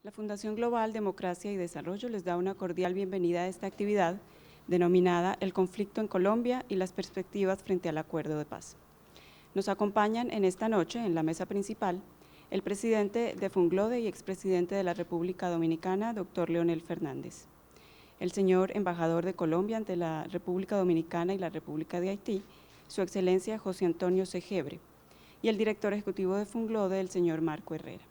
La Fundación Global Democracia y Desarrollo les da una cordial bienvenida a esta actividad denominada El conflicto en Colombia y las perspectivas frente al acuerdo de paz. Nos acompañan en esta noche, en la mesa principal, el presidente de Funglode y expresidente de la República Dominicana, doctor Leonel Fernández, el señor embajador de Colombia ante la República Dominicana y la República de Haití, su excelencia José Antonio Segebre, y el director ejecutivo de Funglode, el señor Marco Herrera.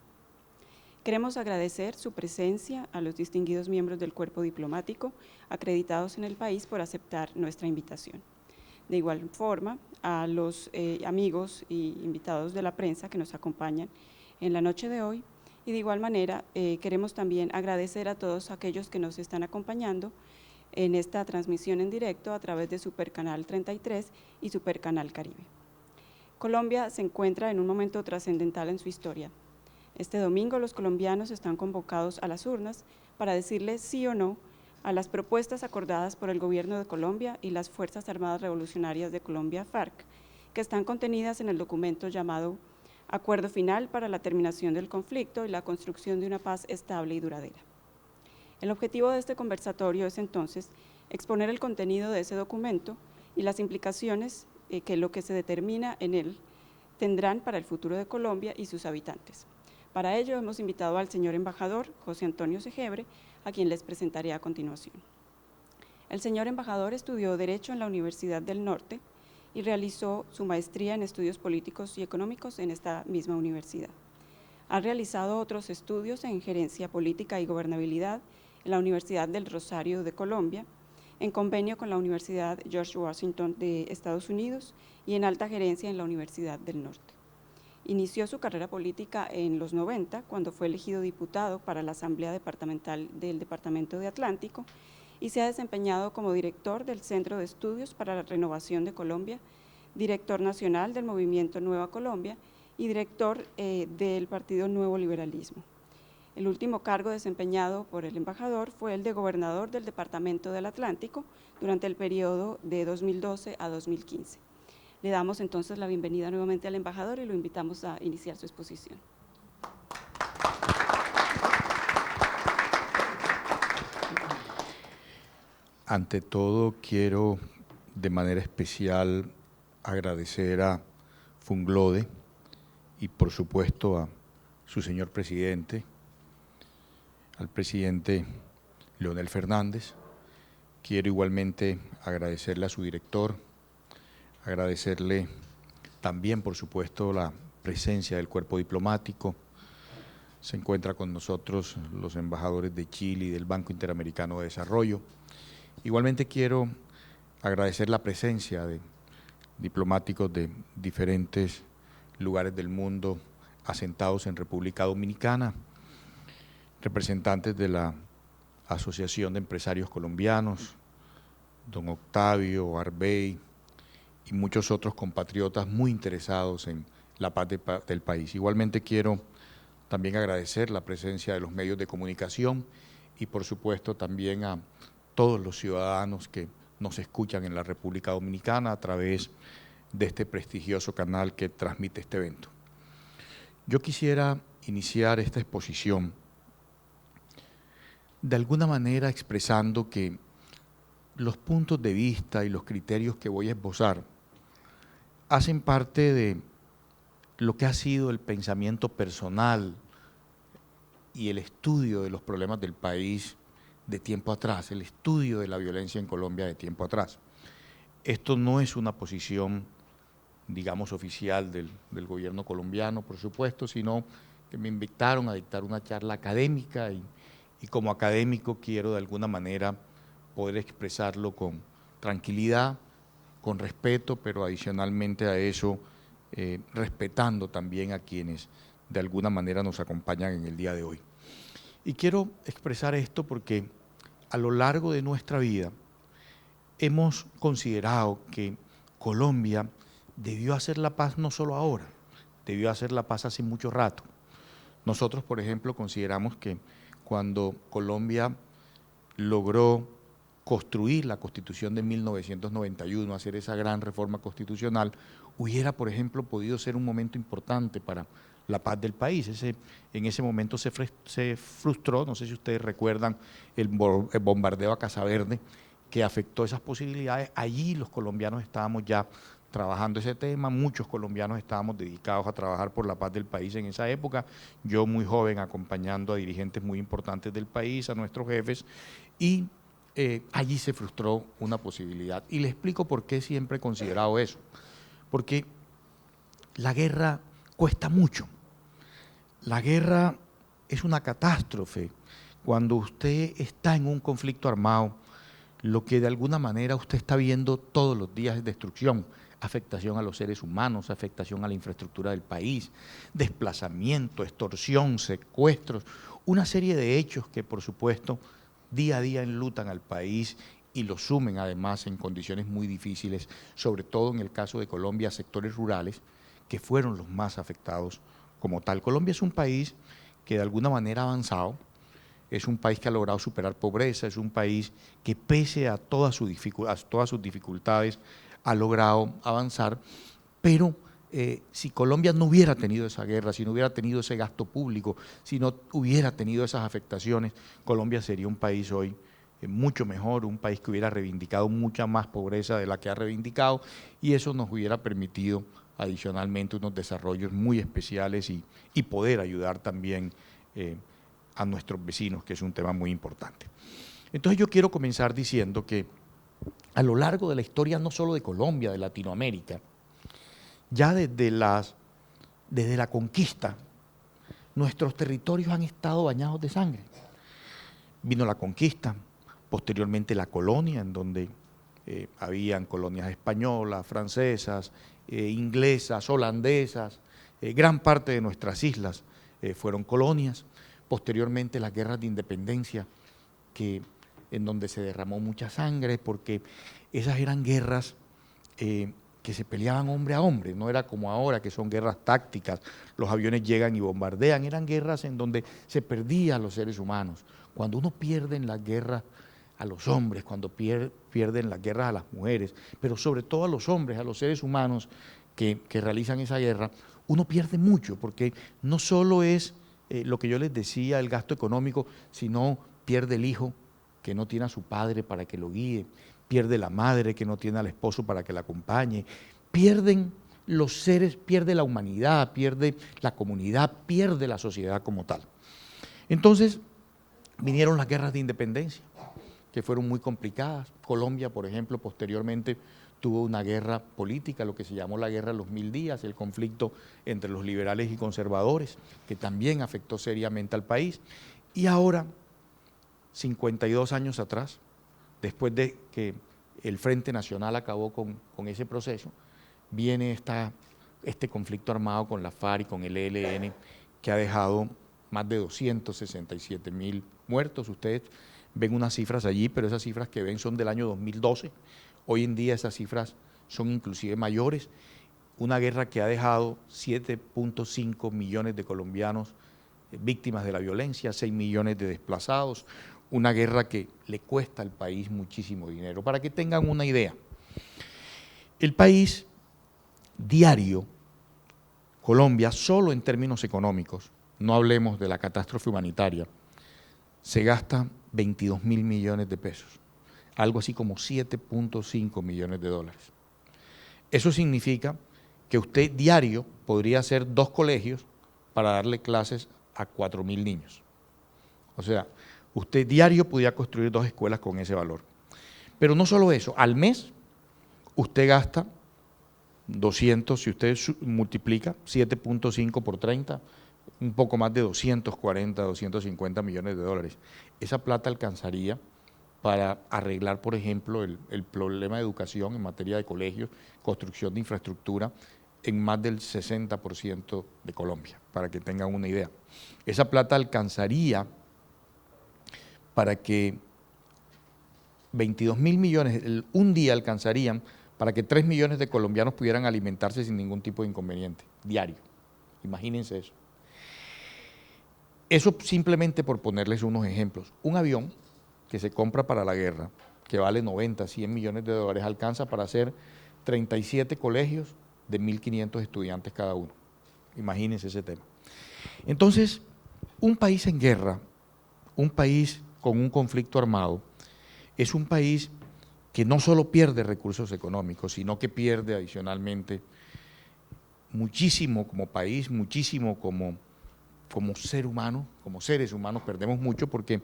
Queremos agradecer su presencia a los distinguidos miembros del cuerpo diplomático acreditados en el país por aceptar nuestra invitación. De igual forma, a los amigos y invitados de la prensa que nos acompañan en la noche de hoy, y de igual manera queremos también agradecer a todos aquellos que nos están acompañando en esta transmisión en directo a través de Supercanal 33 y Supercanal Caribe. Colombia se encuentra en un momento trascendental en su historia. Este domingo los colombianos están convocados a las urnas para decirle sí o no a las propuestas acordadas por el Gobierno de Colombia y las Fuerzas Armadas Revolucionarias de Colombia, FARC, que están contenidas en el documento llamado Acuerdo Final para la Terminación del Conflicto y la Construcción de una Paz Estable y Duradera. El objetivo de este conversatorio es entonces exponer el contenido de ese documento y las implicaciones que lo que se determina en él tendrán para el futuro de Colombia y sus habitantes. Para ello hemos invitado al señor embajador José Antonio Segebre, a quien les presentaré a continuación. El señor embajador estudió Derecho en la Universidad del Norte y realizó su maestría en Estudios Políticos y Económicos en esta misma universidad. Ha realizado otros estudios en Gerencia Política y Gobernabilidad en la Universidad del Rosario de Colombia, en convenio con la Universidad George Washington de Estados Unidos y en Alta Gerencia en la Universidad del Norte. Inició su carrera política en los 90, cuando fue elegido diputado para la Asamblea Departamental del Departamento de Atlántico, y se ha desempeñado como director del Centro de Estudios para la Renovación de Colombia, director nacional del Movimiento Nueva Colombia y director del Partido Nuevo Liberalismo. El último cargo desempeñado por el embajador fue el de gobernador del Departamento del Atlántico durante el periodo de 2012 a 2015. Le damos entonces la bienvenida nuevamente al embajador y lo invitamos a iniciar su exposición. Ante todo, quiero de manera especial agradecer a Funglode y por supuesto a su señor presidente, al presidente Leonel Fernández. Quiero igualmente agradecerle a su director, agradecerle también, por supuesto, la presencia del cuerpo diplomático. Se encuentra con nosotros los embajadores de Chile y del Banco Interamericano de Desarrollo. Igualmente quiero agradecer la presencia de diplomáticos de diferentes lugares del mundo asentados en República Dominicana, representantes de la Asociación de Empresarios Colombianos, don Octavio Arbey, y muchos otros compatriotas muy interesados en la paz del país. Igualmente quiero también agradecer la presencia de los medios de comunicación y por supuesto también a todos los ciudadanos que nos escuchan en la República Dominicana a través de este prestigioso canal que transmite este evento. Yo quisiera iniciar esta exposición de alguna manera expresando que los puntos de vista y los criterios que voy a esbozar hacen parte de lo que ha sido el pensamiento personal y el estudio de los problemas del país de tiempo atrás, el estudio de la violencia en Colombia de tiempo atrás. Esto no es una posición, digamos, oficial del gobierno colombiano, por supuesto, sino que me invitaron a dictar una charla académica y como académico quiero de alguna manera poder expresarlo con tranquilidad, con respeto, pero adicionalmente a eso, respetando también a quienes de alguna manera nos acompañan en el día de hoy. Y quiero expresar esto porque a lo largo de nuestra vida hemos considerado que Colombia debió hacer la paz no solo ahora, debió hacer la paz hace mucho rato. Nosotros, por ejemplo, consideramos que cuando Colombia logró construir la Constitución de 1991, hacer esa gran reforma constitucional, hubiera, por ejemplo, podido ser un momento importante para la paz del país. En ese momento se frustró, no sé si ustedes recuerdan, el bombardeo a Casa Verde, que afectó esas posibilidades. Allí los colombianos estábamos ya trabajando ese tema, muchos colombianos estábamos dedicados a trabajar por la paz del país en esa época, yo muy joven acompañando a dirigentes muy importantes del país, a nuestros jefes, y allí se frustró una posibilidad. Y le explico por qué siempre he considerado eso, porque la guerra cuesta mucho, la guerra es una catástrofe. Cuando usted está en un conflicto armado, lo que de alguna manera usted está viendo todos los días es destrucción, afectación a los seres humanos, afectación a la infraestructura del país, desplazamiento, extorsión, secuestros, una serie de hechos que por supuesto día a día enlutan al país y lo sumen además en condiciones muy difíciles, sobre todo en el caso de Colombia, sectores rurales que fueron los más afectados como tal. Colombia es un país que de alguna manera ha avanzado, es un país que ha logrado superar pobreza, es un país que pese a todas sus dificultades ha logrado avanzar, pero si Colombia no hubiera tenido esa guerra, si no hubiera tenido ese gasto público, si no hubiera tenido esas afectaciones, Colombia sería un país hoy mucho mejor, un país que hubiera reivindicado mucha más pobreza de la que ha reivindicado y eso nos hubiera permitido adicionalmente unos desarrollos muy especiales y poder ayudar también a nuestros vecinos, que es un tema muy importante. Entonces yo quiero comenzar diciendo que a lo largo de la historia, no solo de Colombia, de Latinoamérica, ya desde la conquista, nuestros territorios han estado bañados de sangre. Vino la conquista, posteriormente la colonia, en donde habían colonias españolas, francesas, inglesas, holandesas, gran parte de nuestras islas fueron colonias. Posteriormente las guerras de independencia, en donde se derramó mucha sangre, porque esas eran guerras que se peleaban hombre a hombre, no era como ahora que son guerras tácticas, los aviones llegan y bombardean, eran guerras en donde se perdían los seres humanos. Cuando uno pierde en las guerras a los hombres, cuando pierde en las guerras a las mujeres, pero sobre todo a los hombres, a los seres humanos que realizan esa guerra, uno pierde mucho, porque no solo es lo que yo les decía, el gasto económico, sino pierde el hijo que no tiene a su padre para que lo guíe, pierde la madre que no tiene al esposo para que la acompañe, pierden los seres, pierde la humanidad, pierde la comunidad, pierde la sociedad como tal. Entonces vinieron las guerras de independencia, que fueron muy complicadas. Colombia, por ejemplo, posteriormente tuvo una guerra política, lo que se llamó la Guerra de los 1000 días, el conflicto entre los liberales y conservadores, que también afectó seriamente al país. Y ahora, 52 años atrás, después de que el Frente Nacional acabó con ese proceso, viene este conflicto armado con la FARC y con el ELN, que ha dejado más de 267.000 muertos. Ustedes ven unas cifras allí, pero esas cifras que ven son del año 2012. Hoy en día esas cifras son inclusive mayores. Una guerra que ha dejado 7.5 millones de colombianos víctimas de la violencia, 6 millones de desplazados, una guerra que le cuesta al país muchísimo dinero. Para que tengan una idea, el país diario, Colombia, solo en términos económicos, no hablemos de la catástrofe humanitaria, se gasta 22.000 millones de pesos, algo así como 7.5 millones de dólares. Eso significa que usted diario podría hacer 2 colegios para darle clases a 4.000 niños. O sea, usted diario podía construir 2 escuelas con ese valor. Pero no solo eso, al mes usted gasta 200, si usted multiplica 7.5 por 30, un poco más de 240, 250 millones de dólares. Esa plata alcanzaría para arreglar, por ejemplo, el problema de educación en materia de colegios, construcción de infraestructura, en más del 60% de Colombia, para que tengan una idea. Esa plata alcanzaría para que 22.000 millones, un día alcanzarían para que 3 millones de colombianos pudieran alimentarse sin ningún tipo de inconveniente, diario. Imagínense eso. Eso simplemente por ponerles unos ejemplos. Un avión que se compra para la guerra, que vale 90, 100 millones de dólares, alcanza para hacer 37 colegios de 1.500 estudiantes cada uno. Imagínense ese tema. Entonces, un país en guerra, un país con un conflicto armado, es un país que no solo pierde recursos económicos, sino que pierde adicionalmente muchísimo como país, muchísimo como ser humano, como seres humanos, perdemos mucho porque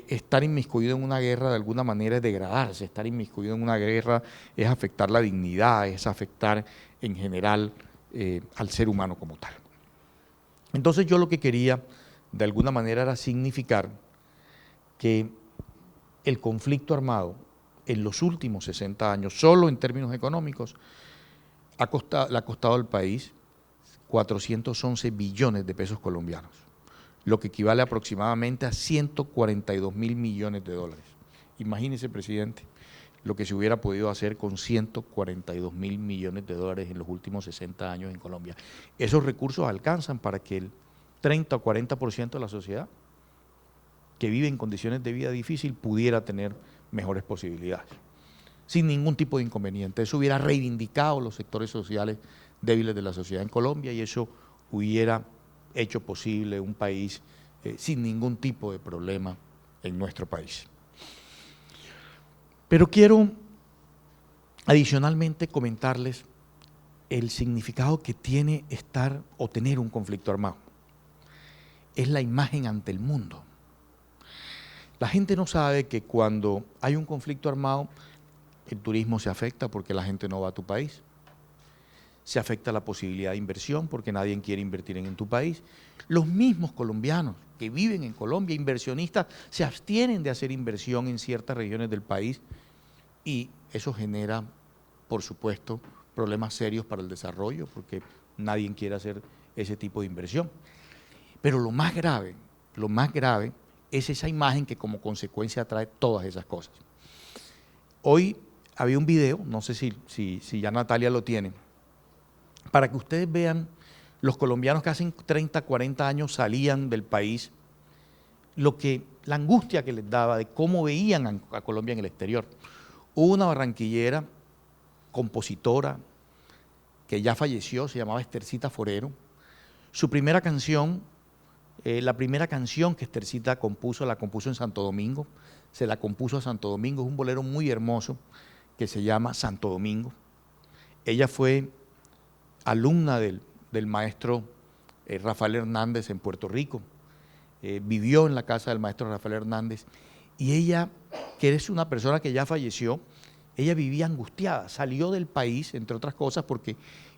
estar inmiscuido en una guerra de alguna manera es degradarse, estar inmiscuido en una guerra es afectar la dignidad, es afectar en general al ser humano como tal. Entonces yo lo que quería de alguna manera era significar que el conflicto armado en los últimos 60 años, solo en términos económicos, le ha costado al país 411 billones de pesos colombianos, lo que equivale aproximadamente a 142.000 millones de dólares. Imagínese, presidente, lo que se hubiera podido hacer con 142.000 millones de dólares en los últimos 60 años en Colombia. Esos recursos alcanzan para que el 30 o 40% de la sociedad que vive en condiciones de vida difícil pudiera tener mejores posibilidades, sin ningún tipo de inconveniente. Eso hubiera reivindicado los sectores sociales débiles de la sociedad en Colombia y eso hubiera hecho posible un país sin ningún tipo de problema en nuestro país. Pero quiero adicionalmente comentarles el significado que tiene estar o tener un conflicto armado. Es la imagen ante el mundo. La gente no sabe que cuando hay un conflicto armado, el turismo se afecta porque la gente no va a tu país. Se afecta la posibilidad de inversión porque nadie quiere invertir en tu país. Los mismos colombianos que viven en Colombia, inversionistas, se abstienen de hacer inversión en ciertas regiones del país y eso genera, por supuesto, problemas serios para el desarrollo porque nadie quiere hacer ese tipo de inversión. Pero lo más grave es esa imagen que como consecuencia trae todas esas cosas. Hoy había un video, no sé si ya Natalia lo tiene, para que ustedes vean los colombianos que hace 30, 40 años salían del país, la angustia que les daba de cómo veían a Colombia en el exterior. Hubo una barranquillera, compositora, que ya falleció, se llamaba Estercita Forero. Su primera canción, la primera canción que Estercita compuso, la compuso en Santo Domingo, se la compuso a Santo Domingo, es un bolero muy hermoso que se llama Santo Domingo. Ella fue alumna del maestro Rafael Hernández en Puerto Rico, vivió en la casa del maestro Rafael Hernández y ella, que es una persona que ya falleció, ella vivía angustiada, salió del país, entre otras cosas, porque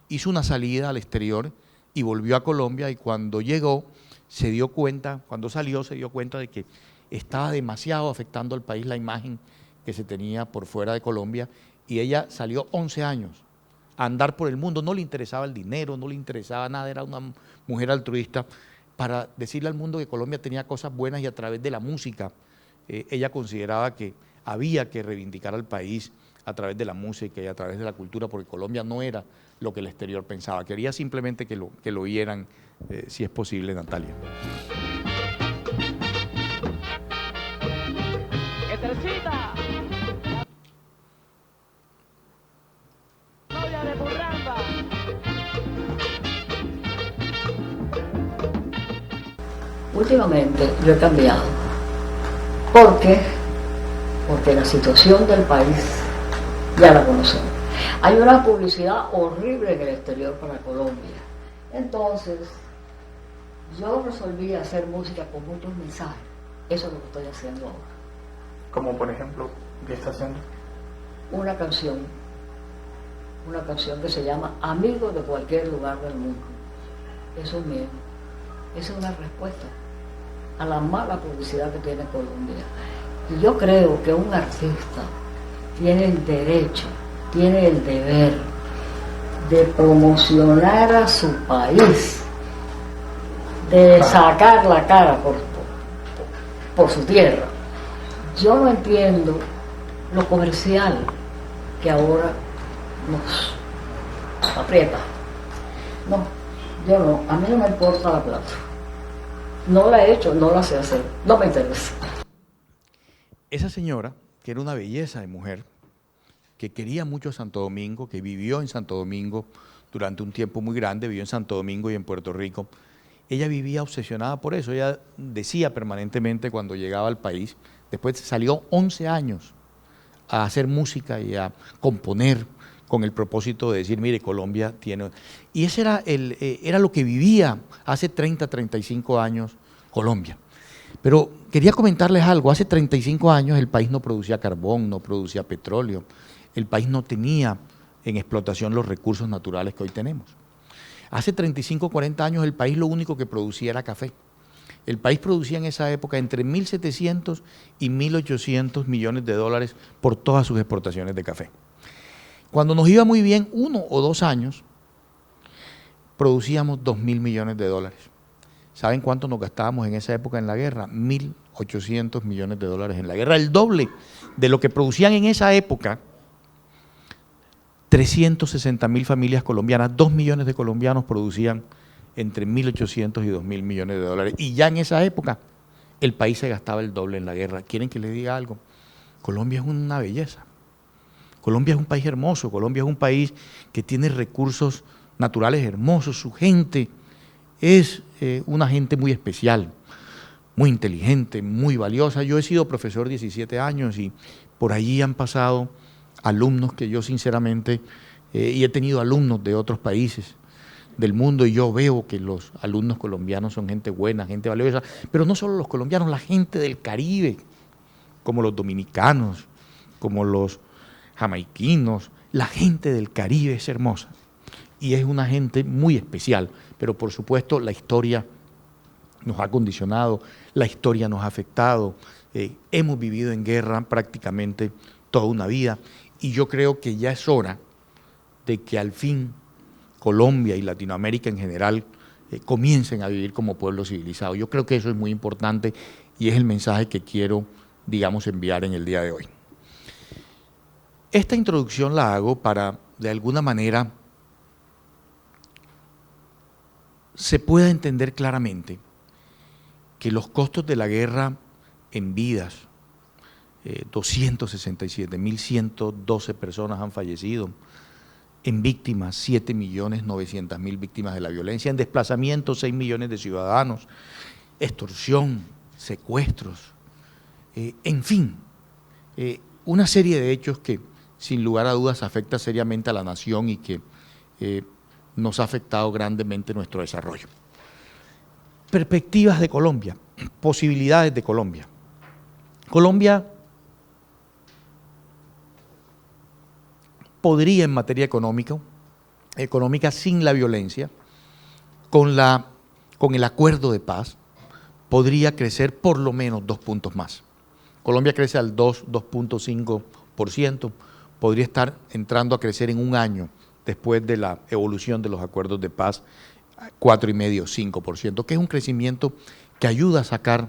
hizo una salida al exterior y volvió a Colombia y cuando llegó se dio cuenta, cuando salió se dio cuenta de que estaba demasiado afectando al país la imagen que se tenía por fuera de Colombia y ella salió 11 años a andar por el mundo, no le interesaba el dinero, no le interesaba nada, era una mujer altruista para decirle al mundo que Colombia tenía cosas buenas y a través de la música ella consideraba que había que reivindicar al país a través de la música y a través de la cultura, porque Colombia no era lo que el exterior pensaba, quería simplemente que lo oyeran, si es posible, Natalia. ¡Estercita! ¡Novia de Burramba! Últimamente yo he cambiado. ¿Por qué? Porque la situación del país ya la conocemos. Hay una publicidad horrible en el exterior para Colombia. Entonces, yo resolví hacer música con muchos mensajes. Eso es lo que estoy haciendo ahora. Como por ejemplo, ¿qué está haciendo? Una canción que se llama Amigo de cualquier lugar del mundo. Eso es mío. Esa es una respuesta a la mala publicidad que tiene Colombia. Y yo creo que un artista tiene el derecho, tiene el deber de promocionar a su país, de sacar la cara por su tierra. Yo no entiendo lo comercial que ahora nos aprieta. No, yo no, a mí no me importa la plata. No la he hecho, no la sé hacer, no me interesa. Esa señora, que era una belleza de mujer, que quería mucho a Santo Domingo, que vivió en Santo Domingo durante un tiempo muy grande, vivió en Santo Domingo y en Puerto Rico, ella vivía obsesionada por eso. Ella decía permanentemente cuando llegaba al país, después salió 11 años a hacer música y a componer con el propósito de decir, mire, Colombia tiene... Y ese era lo que vivía hace 30, 35 años Colombia. Pero quería comentarles algo, hace 35 años el país no producía carbón, no producía petróleo, el país no tenía en explotación los recursos naturales que hoy tenemos. Hace 35, 40 años el país lo único que producía era café. El país producía en esa época entre 1.700 y 1.800 millones de dólares por todas sus exportaciones de café. Cuando nos iba muy bien, 1 o 2 años, producíamos 2.000 millones de dólares. ¿Saben cuánto nos gastábamos en esa época en la guerra? 1.800 millones de dólares en la guerra, el doble de lo que producían en esa época 360.000 familias colombianas. 2 millones de colombianos producían entre 1.800 y 2.000 millones de dólares. Y ya en esa época el país se gastaba el doble en la guerra. ¿Quieren que les diga algo? Colombia es una belleza. Colombia es un país hermoso. Colombia es un país que tiene recursos naturales hermosos. Su gente es una gente muy especial, muy inteligente, muy valiosa. Yo he sido profesor 17 años y por allí han pasado alumnos que yo sinceramente, y he tenido alumnos de otros países del mundo y yo veo que los alumnos colombianos son gente buena, gente valiosa, pero no solo los colombianos, la gente del Caribe, como los dominicanos, como los jamaiquinos, la gente del Caribe es hermosa y es una gente muy especial, pero por supuesto la historia nos ha condicionado, la historia nos ha afectado, hemos vivido en guerra prácticamente toda una vida y yo creo que ya es hora de que al fin Colombia y Latinoamérica en general comiencen a vivir como pueblo civilizado. Yo creo que eso es muy importante y es el mensaje que quiero, digamos, enviar en el día de hoy. Esta introducción la hago para, de alguna manera, se pueda entender claramente que los costos de la guerra en vidas, 267.112 personas han fallecido, en víctimas 7.900.000 víctimas de la violencia, en desplazamiento 6 millones de ciudadanos, extorsión, secuestros, en fin, una serie de hechos que sin lugar a dudas afecta seriamente a la nación y que nos ha afectado grandemente nuestro desarrollo. Perspectivas de Colombia, posibilidades de Colombia. Colombia podría en materia económica sin la violencia, con el acuerdo de paz, podría crecer por lo menos 2 puntos más. Colombia crece al 2.5%, podría estar entrando a crecer en un año después de la evolución de los acuerdos de paz, 4,5%, 5%, que es un crecimiento que ayuda a sacar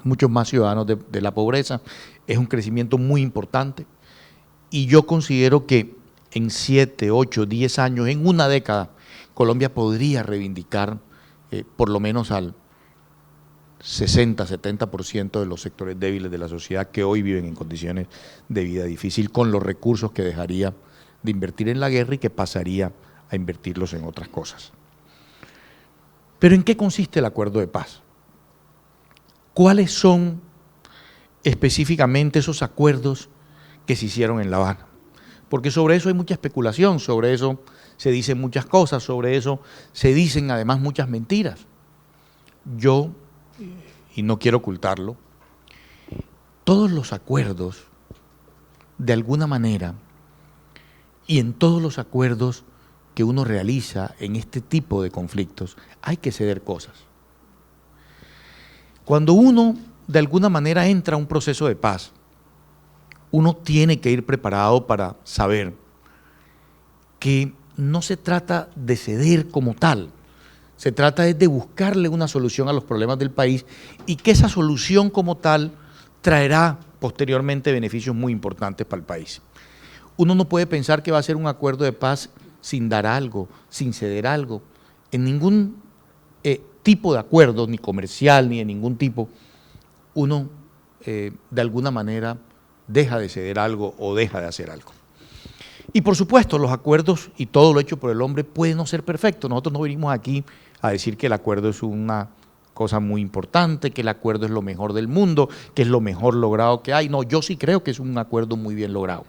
muchos más ciudadanos de la pobreza, es un crecimiento muy importante y yo considero que en 7, 8, 10 años, en una década, Colombia podría reivindicar por lo menos al 60, 70% de los sectores débiles de la sociedad que hoy viven en condiciones de vida difícil con los recursos que dejaría de invertir en la guerra y que pasaría a invertirlos en otras cosas. Pero ¿en qué consiste el acuerdo de paz? ¿Cuáles son específicamente esos acuerdos que se hicieron en La Habana? Porque sobre eso hay mucha especulación, sobre eso se dicen muchas cosas, sobre eso se dicen además muchas mentiras. Yo, y no quiero ocultarlo, todos los acuerdos, de alguna manera, y en todos los acuerdos que uno realiza en este tipo de conflictos, hay que ceder cosas. Cuando uno, de alguna manera, entra a un proceso de paz, uno tiene que ir preparado para saber que no se trata de ceder como tal, se trata de buscarle una solución a los problemas del país y que esa solución como tal traerá posteriormente beneficios muy importantes para el país. Uno no puede pensar que va a ser un acuerdo de paz sin dar algo, sin ceder algo. En ningún tipo de acuerdo, ni comercial, ni de ningún tipo, uno de alguna manera deja de ceder algo o deja de hacer algo. Y por supuesto, los acuerdos y todo lo hecho por el hombre puede no ser perfecto. Nosotros no venimos aquí a decir que el acuerdo es una cosa muy importante, que el acuerdo es lo mejor del mundo, que es lo mejor logrado que hay. No, yo sí creo que es un acuerdo muy bien logrado.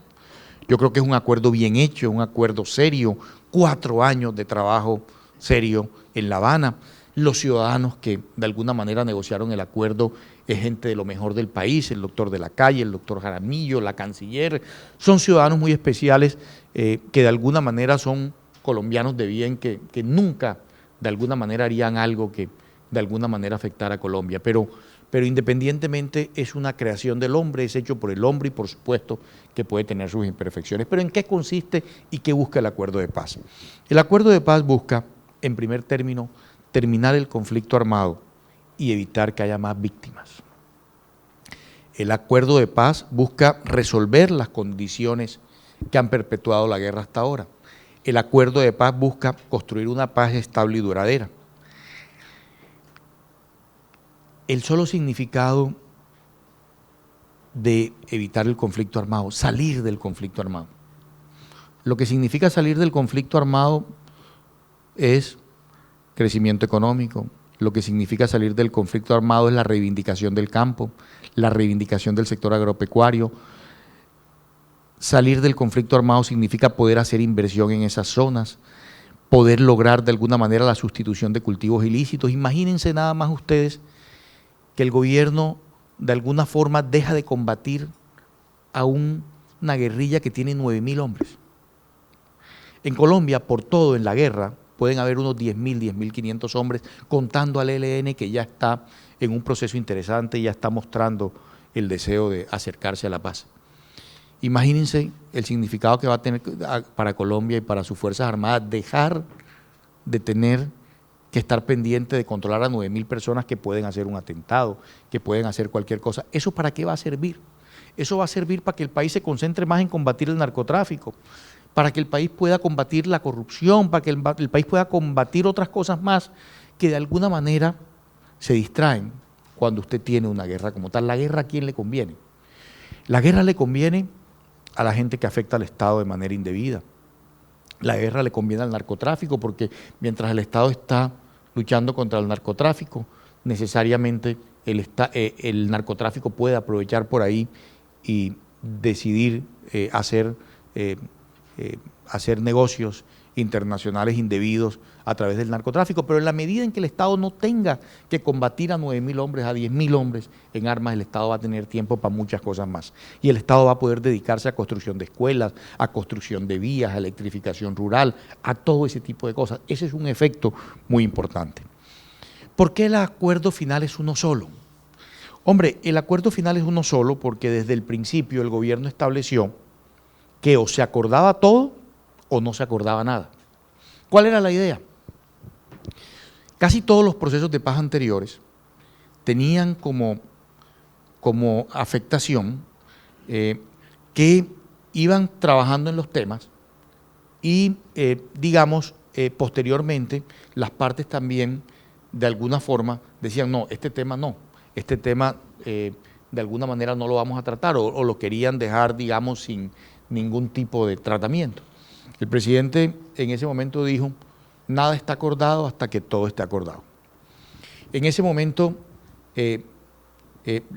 Yo creo que es un acuerdo bien hecho, un acuerdo serio, 4 años de trabajo serio en La Habana. Los ciudadanos que de alguna manera negociaron el acuerdo es gente de lo mejor del país, el doctor de la Calle, el doctor Jaramillo, la canciller, son ciudadanos muy especiales que de alguna manera son colombianos de bien, que nunca de alguna manera harían algo que de alguna manera afectara a Colombia, pero independientemente es una creación del hombre, es hecho por el hombre y por supuesto que puede tener sus imperfecciones. Pero ¿en qué consiste y qué busca el acuerdo de paz? El acuerdo de paz busca, en primer término, terminar el conflicto armado y evitar que haya más víctimas. El acuerdo de paz busca resolver las condiciones que han perpetuado la guerra hasta ahora. El acuerdo de paz busca construir una paz estable y duradera. El solo significado de evitar el conflicto armado, salir del conflicto armado. Lo que significa salir del conflicto armado es crecimiento económico. Lo que significa salir del conflicto armado es la reivindicación del campo, la reivindicación del sector agropecuario. Salir del conflicto armado significa poder hacer inversión en esas zonas, poder lograr de alguna manera la sustitución de cultivos ilícitos. Imagínense nada más ustedes que el gobierno de alguna forma deja de combatir a una guerrilla que tiene 9.000 hombres. En Colombia, por todo en la guerra, pueden haber unos 10.000, 10.500 hombres, contando al ELN que ya está en un proceso interesante y ya está mostrando el deseo de acercarse a la paz. Imagínense el significado que va a tener para Colombia y para sus Fuerzas Armadas dejar de tener que estar pendiente de controlar a 9.000 personas que pueden hacer un atentado, que pueden hacer cualquier cosa. ¿Eso para qué va a servir? Eso va a servir para que el país se concentre más en combatir el narcotráfico, para que el país pueda combatir la corrupción, para que el país pueda combatir otras cosas más que de alguna manera se distraen cuando usted tiene una guerra como tal. ¿La guerra a quién le conviene? La guerra le conviene a la gente que afecta al Estado de manera indebida. La guerra le conviene al narcotráfico porque mientras el Estado está luchando contra el narcotráfico, necesariamente el narcotráfico puede aprovechar por ahí y decidir hacer negocios internacionales indebidos a través del narcotráfico, pero en la medida en que el Estado no tenga que combatir a 9.000 hombres, a 10.000 hombres en armas, el Estado va a tener tiempo para muchas cosas más. Y el Estado va a poder dedicarse a construcción de escuelas, a construcción de vías, a electrificación rural, a todo ese tipo de cosas. Ese es un efecto muy importante. ¿Por qué el acuerdo final es uno solo? Hombre, el acuerdo final es uno solo porque desde el principio el gobierno estableció que o se acordaba todo o no se acordaba nada. ¿Cuál era la idea? Casi todos los procesos de paz anteriores tenían como afectación que iban trabajando en los temas y, posteriormente las partes también de alguna forma decían, no, este tema de alguna manera no lo vamos a tratar o lo querían dejar, digamos, sin ningún tipo de tratamiento. El presidente en ese momento dijo, nada está acordado hasta que todo esté acordado. En ese momento,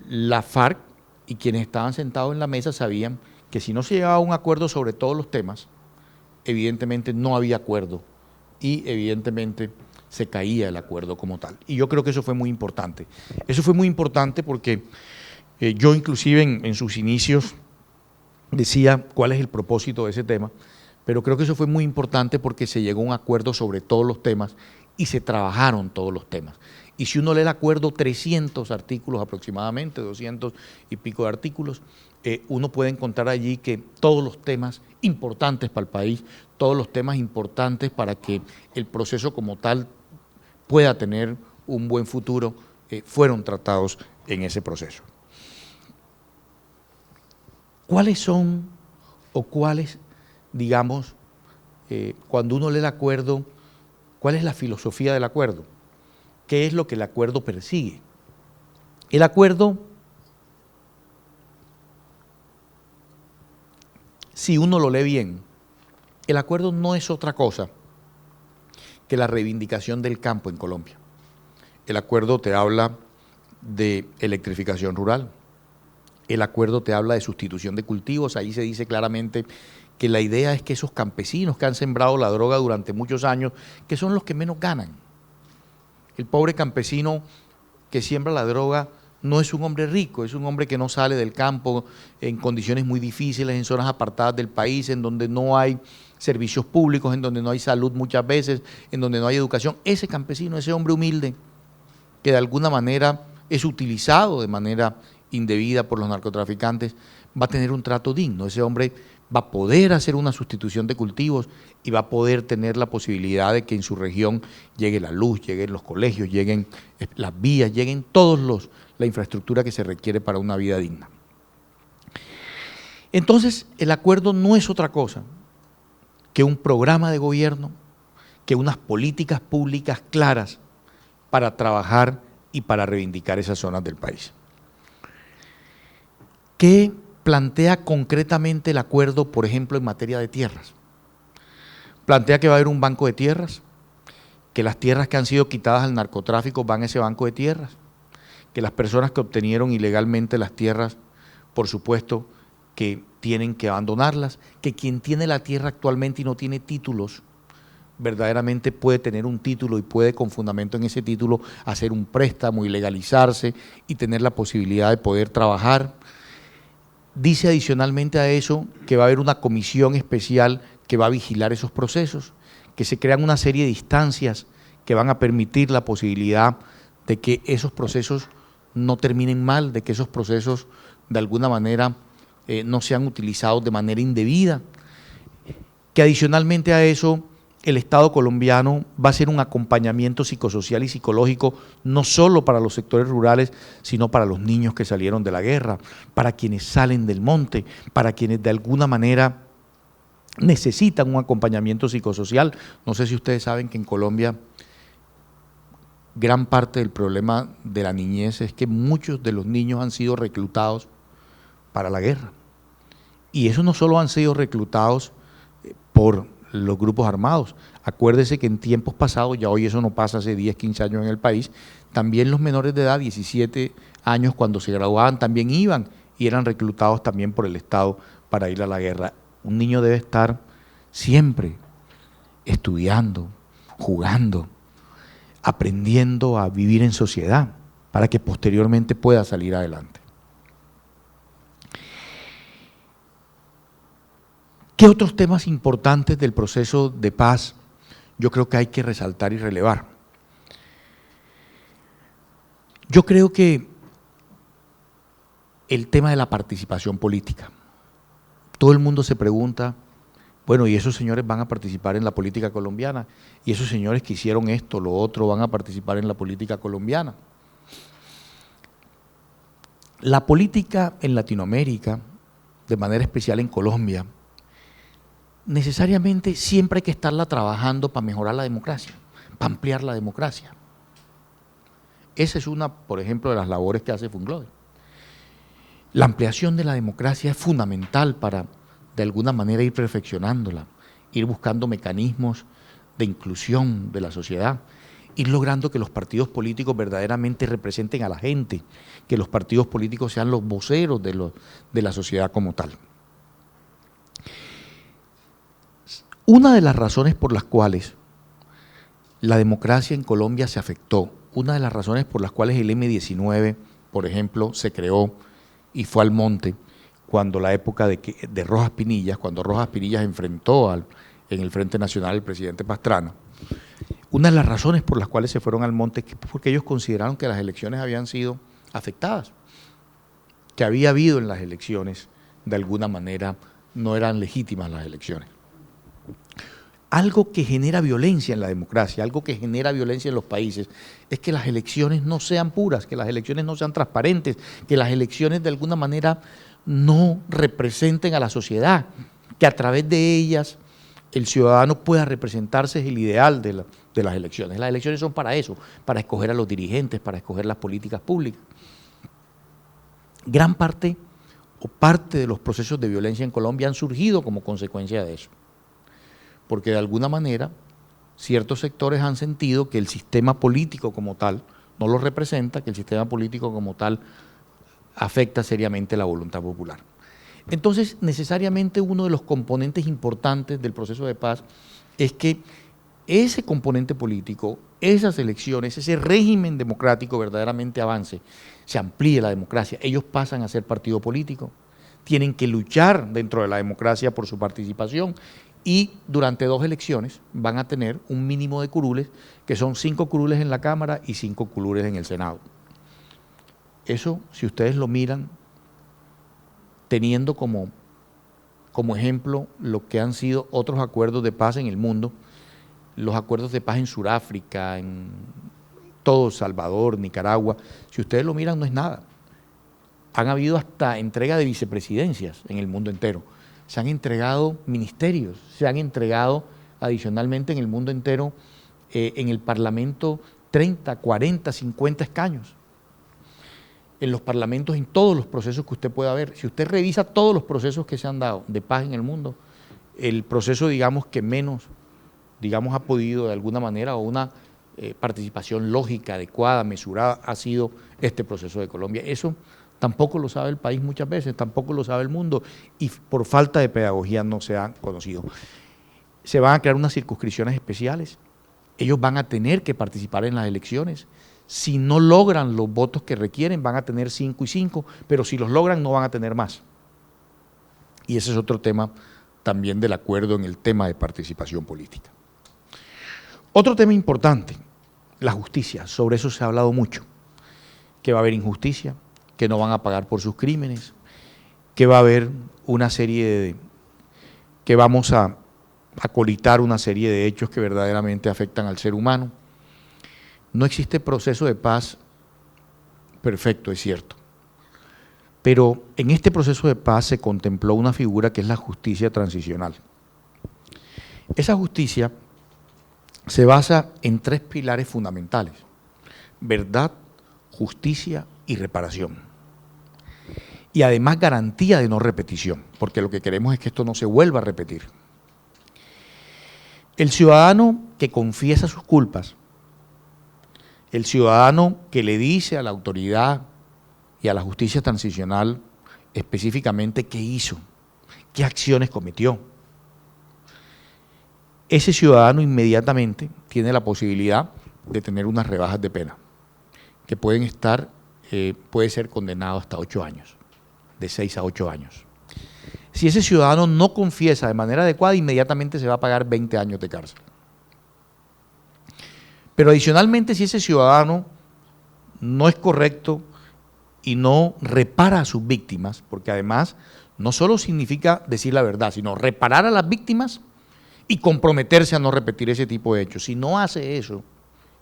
la FARC y quienes estaban sentados en la mesa sabían que si no se llegaba a un acuerdo sobre todos los temas, evidentemente no había acuerdo y evidentemente se caía el acuerdo como tal. Y yo creo que eso fue muy importante. Eso fue muy importante porque yo inclusive en sus inicios decía cuál es el propósito de ese tema, pero creo que eso fue muy importante porque se llegó a un acuerdo sobre todos los temas y se trabajaron todos los temas. Y si uno lee el acuerdo, 300 artículos aproximadamente, 200 y pico de artículos, uno puede encontrar allí que todos los temas importantes para el país, todos los temas importantes para que el proceso como tal pueda tener un buen futuro, fueron tratados en ese proceso. ¿Cuáles son o cuáles, digamos, cuando uno lee el acuerdo, cuál es la filosofía del acuerdo? ¿Qué es lo que el acuerdo persigue? El acuerdo, si uno lo lee bien, el acuerdo no es otra cosa que la reivindicación del campo en Colombia. El acuerdo te habla de electrificación rural, el acuerdo te habla de sustitución de cultivos, ahí se dice claramente que la idea es que esos campesinos que han sembrado la droga durante muchos años, que son los que menos ganan. El pobre campesino que siembra la droga no es un hombre rico, es un hombre que no sale del campo en condiciones muy difíciles, en zonas apartadas del país, en donde no hay servicios públicos, en donde no hay salud muchas veces, en donde no hay educación. Ese campesino, ese hombre humilde, que de alguna manera es utilizado de manera indebida por los narcotraficantes, va a tener un trato digno. Ese hombre va a poder hacer una sustitución de cultivos y va a poder tener la posibilidad de que en su región llegue la luz, lleguen los colegios, lleguen las vías, lleguen la infraestructura que se requiere para una vida digna. Entonces, el acuerdo no es otra cosa que un programa de gobierno, que unas políticas públicas claras para trabajar y para reivindicar esas zonas del país. ¿Qué plantea concretamente el acuerdo, por ejemplo, en materia de tierras? Plantea que va a haber un banco de tierras, que las tierras que han sido quitadas al narcotráfico van a ese banco de tierras, que las personas que obtenieron ilegalmente las tierras, por supuesto, que tienen que abandonarlas, que quien tiene la tierra actualmente y no tiene títulos, verdaderamente puede tener un título y puede con fundamento en ese título hacer un préstamo y legalizarse y tener la posibilidad de poder trabajar. Dice adicionalmente a eso que va a haber una comisión especial que va a vigilar esos procesos, que se crean una serie de instancias que van a permitir la posibilidad de que esos procesos no terminen mal, de que esos procesos de alguna manera no sean utilizados de manera indebida, que adicionalmente a eso el Estado colombiano va a hacer un acompañamiento psicosocial y psicológico no solo para los sectores rurales, sino para los niños que salieron de la guerra, para quienes salen del monte, para quienes de alguna manera necesitan un acompañamiento psicosocial. No sé si ustedes saben que en Colombia gran parte del problema de la niñez es que muchos de los niños han sido reclutados para la guerra. Y eso no solo han sido reclutados por los grupos armados. Acuérdese que en tiempos pasados, ya hoy eso no pasa, hace 10, 15 años en el país, también los menores de edad, 17 años, cuando se graduaban, también iban y eran reclutados también por el Estado para ir a la guerra. Un niño debe estar siempre estudiando, jugando, aprendiendo a vivir en sociedad para que posteriormente pueda salir adelante. ¿Qué otros temas importantes del proceso de paz yo creo que hay que resaltar y relevar? Yo creo que el tema de la participación política. Todo el mundo se pregunta, bueno, ¿y esos señores van a participar en la política colombiana? ¿Y esos señores que hicieron esto, lo otro, van a participar en la política colombiana? La política en Latinoamérica, de manera especial en Colombia, necesariamente siempre hay que estarla trabajando para mejorar la democracia, para ampliar la democracia. Esa es una, por ejemplo, de las labores que hace Funglode. La ampliación de la democracia es fundamental para, de alguna manera, ir perfeccionándola, ir buscando mecanismos de inclusión de la sociedad, ir logrando que los partidos políticos verdaderamente representen a la gente, que los partidos políticos sean los voceros de la sociedad como tal. Una de las razones por las cuales la democracia en Colombia se afectó, una de las razones por las cuales el M-19, por ejemplo, se creó y fue al monte, cuando la época de Rojas Pinillas, cuando Rojas Pinillas enfrentó en el Frente Nacional al presidente Pastrana, una de las razones por las cuales se fueron al monte es porque ellos consideraron que las elecciones habían sido afectadas, que había habido en las elecciones, de alguna manera, no eran legítimas las elecciones. Algo que genera violencia en la democracia, algo que genera violencia en los países, es que las elecciones no sean puras, que las elecciones no sean transparentes, que las elecciones de alguna manera no representen a la sociedad, que a través de ellas el ciudadano pueda representarse, es el ideal de las elecciones. Las elecciones son para eso, para escoger a los dirigentes, para escoger las políticas públicas. Gran parte o parte de los procesos de violencia en Colombia han surgido como consecuencia de eso, porque de alguna manera ciertos sectores han sentido que el sistema político como tal no los representa, que el sistema político como tal afecta seriamente la voluntad popular. Entonces, necesariamente uno de los componentes importantes del proceso de paz es que ese componente político, esas elecciones, ese régimen democrático verdaderamente avance, se amplíe la democracia. Ellos pasan a ser partido político, tienen que luchar dentro de la democracia por su participación y durante 2 elecciones van a tener un mínimo de curules, que son 5 curules en la Cámara y 5 curules en el Senado. Eso, si ustedes lo miran, teniendo como ejemplo lo que han sido otros acuerdos de paz en el mundo, los acuerdos de paz en Sudáfrica, en todo Salvador, Nicaragua, si ustedes lo miran no es nada. Han habido hasta entrega de vicepresidencias en el mundo entero, se han entregado ministerios, se han entregado adicionalmente en el mundo entero, en el Parlamento 30, 40, 50 escaños. En los parlamentos, en todos los procesos que usted pueda ver. Si usted revisa todos los procesos que se han dado de paz en el mundo, el proceso, digamos, que menos, digamos, ha podido de alguna manera, o una participación lógica, adecuada, mesurada, ha sido este proceso de Colombia. Eso tampoco lo sabe el país muchas veces, tampoco lo sabe el mundo, y por falta de pedagogía no se han conocido. Se van a crear unas circunscripciones especiales, ellos van a tener que participar en las elecciones. Si no logran los votos que requieren, van a tener 5 y 5, pero si los logran no van a tener más. Y ese es otro tema también del acuerdo en el tema de participación política. Otro tema importante, la justicia. Sobre eso se ha hablado mucho, que va a haber injusticia, que no van a pagar por sus crímenes, que va a haber una serie de, que vamos a acolitar una serie de hechos que verdaderamente afectan al ser humano. No existe proceso de paz perfecto, es cierto, pero en este proceso de paz se contempló una figura que es la justicia transicional. Esa justicia se basa en 3 pilares fundamentales: verdad, justicia y reparación. Y además garantía de no repetición, porque lo que queremos es que esto no se vuelva a repetir. El ciudadano que confiesa sus culpas, el ciudadano que le dice a la autoridad y a la justicia transicional específicamente qué hizo, qué acciones cometió, ese ciudadano inmediatamente tiene la posibilidad de tener unas rebajas de pena, que pueden estar, puede ser condenado hasta 8 años, de 6 a 8 años. Si ese ciudadano no confiesa de manera adecuada, inmediatamente se va a pagar 20 años de cárcel. Pero adicionalmente, si ese ciudadano no es correcto y no repara a sus víctimas, porque además no solo significa decir la verdad, sino reparar a las víctimas y comprometerse a no repetir ese tipo de hechos. Si no hace eso,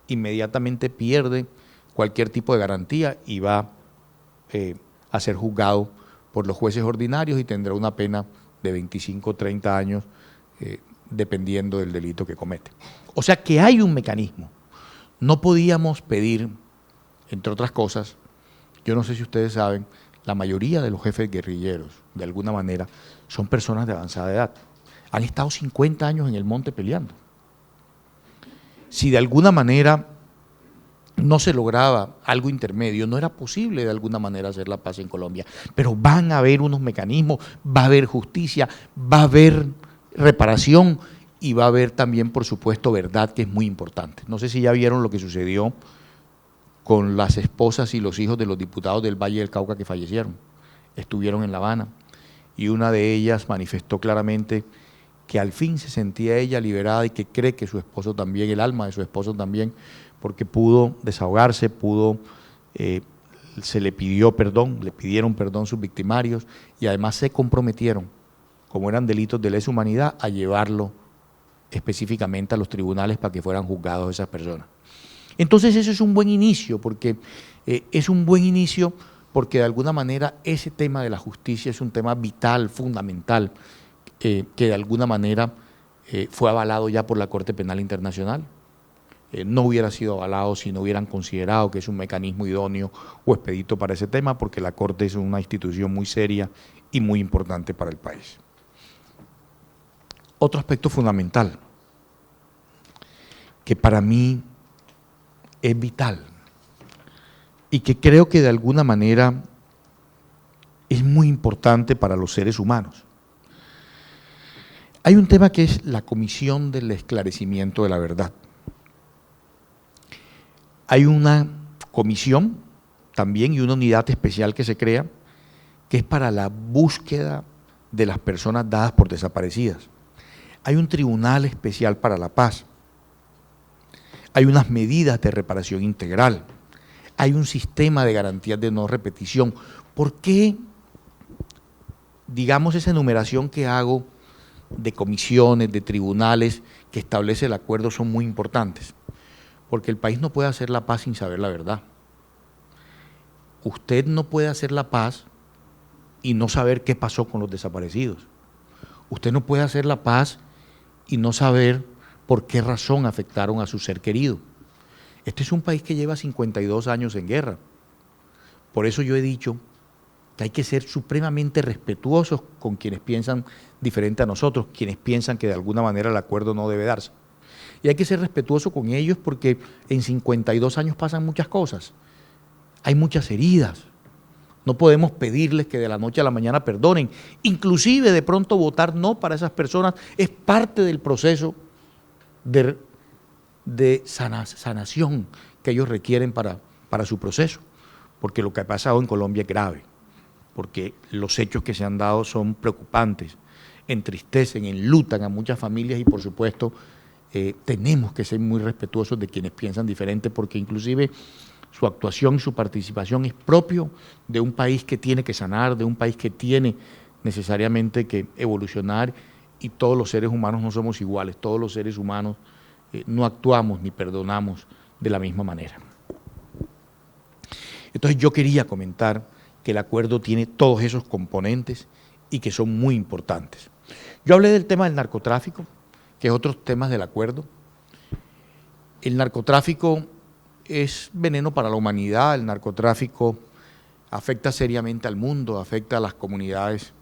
inmediatamente pierde cualquier tipo de garantía y va a ser juzgado por los jueces ordinarios y tendrá una pena de 25 o 30 años, dependiendo del delito que comete. O sea que hay un mecanismo. No podíamos pedir, entre otras cosas, yo no sé si ustedes saben, la mayoría de los jefes guerrilleros, de alguna manera, son personas de avanzada edad. Han estado 50 años en el monte peleando. Si de alguna manera no se lograba algo intermedio, no era posible de alguna manera hacer la paz en Colombia, pero van a haber unos mecanismos, va a haber justicia, va a haber reparación y va a haber también, por supuesto, verdad, que es muy importante. No sé si ya vieron lo que sucedió con las esposas y los hijos de los diputados del Valle del Cauca que fallecieron. Estuvieron en La Habana y una de ellas manifestó claramente que al fin se sentía ella liberada y que cree que su esposo también, el alma de su esposo también, porque pudo desahogarse, se le pidió perdón, le pidieron perdón sus victimarios y además se comprometieron, como eran delitos de lesa humanidad, a llevarlo específicamente a los tribunales para que fueran juzgados esas personas. Entonces eso es un buen inicio, porque porque de alguna manera ese tema de la justicia es un tema vital, fundamental, que de alguna manera fue avalado ya por la Corte Penal Internacional. No hubiera sido avalado si no hubieran considerado que es un mecanismo idóneo o expedito para ese tema, porque la Corte es una institución muy seria y muy importante para el país. Otro aspecto fundamental. que para mí es vital y que creo que de alguna manera es muy importante para los seres humanos. Hay un tema que es la Comisión del Esclarecimiento de la Verdad. Hay una comisión también y una unidad especial que se crea, que es para la búsqueda de las personas dadas por desaparecidas. Hay un tribunal especial para la paz. Hay unas medidas de reparación integral. Hay un sistema de garantías de no repetición. ¿Por qué, digamos, esa enumeración que hago de comisiones, de tribunales que establece el acuerdo son muy importantes? Porque el país no puede hacer la paz sin saber la verdad. Usted no puede hacer la paz y no saber qué pasó con los desaparecidos. Usted no puede hacer la paz y no saber por qué razón afectaron a su ser querido. Este es un país que lleva 52 años en guerra. Por eso yo he dicho que hay que ser supremamente respetuosos con quienes piensan diferente a nosotros, quienes piensan que de alguna manera el acuerdo no debe darse. Y hay que ser respetuoso con ellos porque en 52 años pasan muchas cosas. Hay muchas heridas. No podemos pedirles que de la noche a la mañana perdonen. Inclusive de pronto votar no para esas personas es parte del proceso de sanación que ellos requieren para su proceso. Porque lo que ha pasado en Colombia es grave. Porque los hechos que se han dado son preocupantes, entristecen, enlutan a muchas familias y por supuesto tenemos que ser muy respetuosos de quienes piensan diferente porque inclusive su actuación, su participación es propio de un país que tiene que sanar, de un país que tiene necesariamente que evolucionar y todos los seres humanos no somos iguales, todos los seres humanos no actuamos ni perdonamos de la misma manera. Entonces yo quería comentar que el acuerdo tiene todos esos componentes y que son muy importantes. Yo hablé del tema del narcotráfico, que es otro tema del acuerdo. El narcotráfico es veneno para la humanidad, el narcotráfico afecta seriamente al mundo, afecta a las comunidades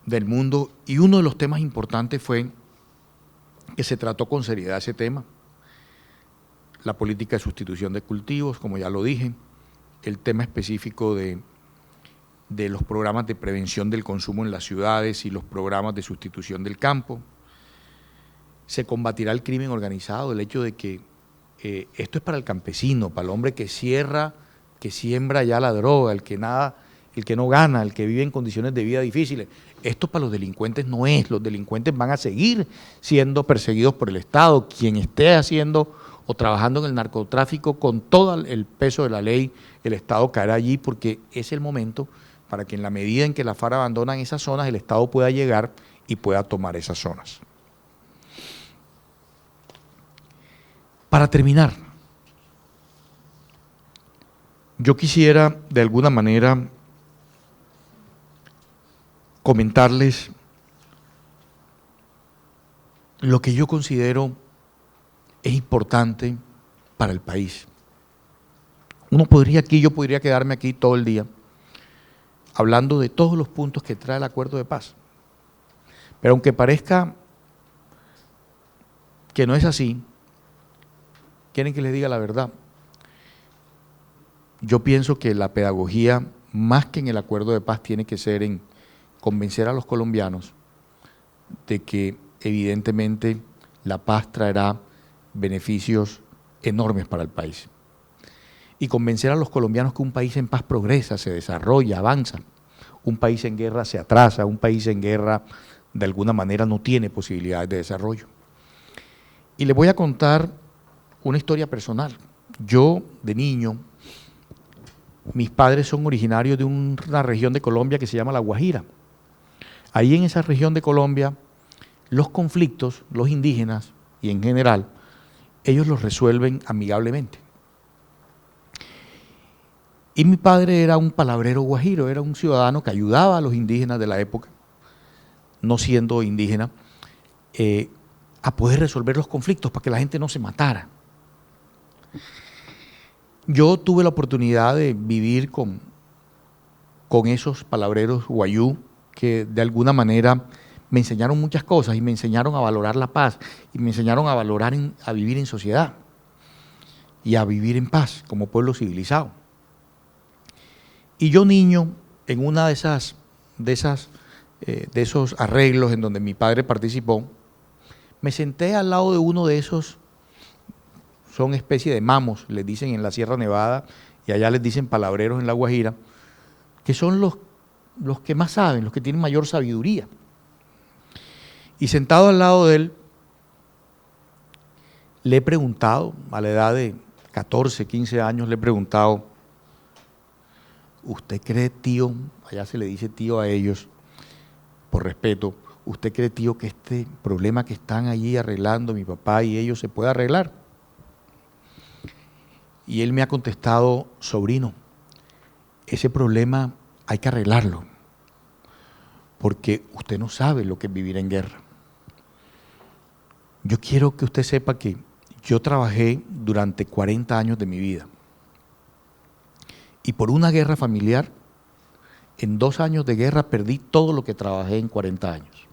del mundo y uno de los temas importantes fue que se trató con seriedad ese tema, la política de sustitución de cultivos, como ya lo dije, el tema específico de los programas de prevención del consumo en las ciudades y los programas de sustitución del campo. Se combatirá el crimen organizado, el hecho de que esto es para el campesino, para el hombre que siembra ya la droga, el que no gana, el que vive en condiciones de vida difíciles. Esto para los delincuentes no es, los delincuentes van a seguir siendo perseguidos por el Estado. Quien esté haciendo o trabajando en el narcotráfico con todo el peso de la ley, el Estado caerá allí porque es el momento para que en la medida en que las FARC abandonan esas zonas, el Estado pueda llegar y pueda tomar esas zonas. Para terminar, yo quisiera de alguna manera comentarles lo que yo considero es importante para el país. Yo podría quedarme aquí todo el día hablando de todos los puntos que trae el acuerdo de paz. Pero aunque parezca que no es así, quieren que les diga la verdad. Yo pienso que la pedagogía, más que en el acuerdo de paz, tiene que ser en convencer a los colombianos de que evidentemente la paz traerá beneficios enormes para el país. Y convencer a los colombianos que un país en paz progresa, se desarrolla, avanza. Un país en guerra se atrasa, un país en guerra de alguna manera no tiene posibilidades de desarrollo. Y les voy a contar una historia personal. Yo, de niño, mis padres son originarios de una región de Colombia que se llama La Guajira. Ahí en esa región de Colombia, los conflictos, los indígenas y en general, ellos los resuelven amigablemente. Y mi padre era un palabrero guajiro, era un ciudadano que ayudaba a los indígenas de la época, no siendo indígena, a poder resolver los conflictos para que la gente no se matara. Yo tuve la oportunidad de vivir con esos palabreros guayú que de alguna manera me enseñaron muchas cosas y me enseñaron a valorar la paz y me enseñaron a valorar, a vivir en sociedad y a vivir en paz como pueblo civilizado. Y yo niño, en una de esos arreglos en donde mi padre participó, me senté al lado de uno de esos, son especie de mamos, les dicen en la Sierra Nevada, y allá les dicen palabreros en La Guajira, que son los que más saben, los que tienen mayor sabiduría. Y sentado al lado de él, le he preguntado, a la edad de 14, 15 años, le he preguntado, ¿usted cree, tío, allá se le dice tío a ellos, por respeto, ¿usted cree, tío, que este problema que están allí arreglando mi papá y ellos se puede arreglar? Y él me ha contestado, sobrino, ese problema hay que arreglarlo, porque usted no sabe lo que es vivir en guerra. Yo quiero que usted sepa que yo trabajé durante 40 años de mi vida y por una guerra familiar, en 2 años de guerra perdí todo lo que trabajé en 40 años.